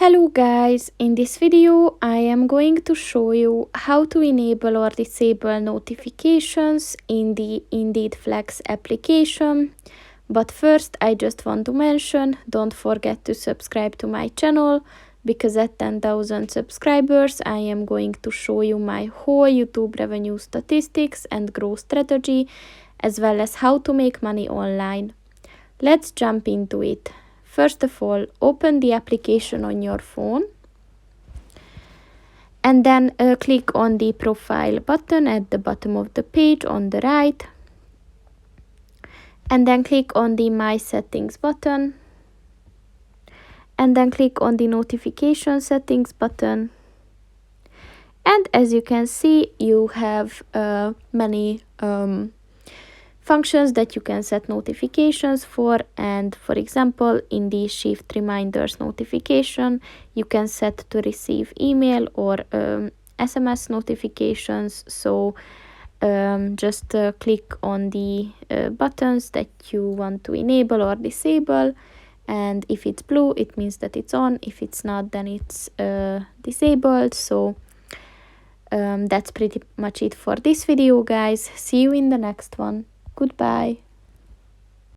Hello guys, in this video I am going to show you how to enable or disable notifications in the Indeed Flex application. But first I just want to mention, don't forget to subscribe to my channel, because at 10,000 subscribers I am going to show you my whole YouTube revenue statistics and growth strategy, as well as how to make money online. Let's jump into it. First of all, open the application on your phone and then click on the profile button at the bottom of the page on the right, and then click on the My Settings button, and then click on the Notification Settings button. And as you can see, you have many functions that you can set notifications for. And for example, in the Shift Reminders notification, you can set to receive email or SMS notifications. So just click on the buttons that you want to enable or disable, and if it's blue it means that it's on, if it's not then it's disabled. So that's pretty much it for this video, guys. See you in the next one. Goodbye.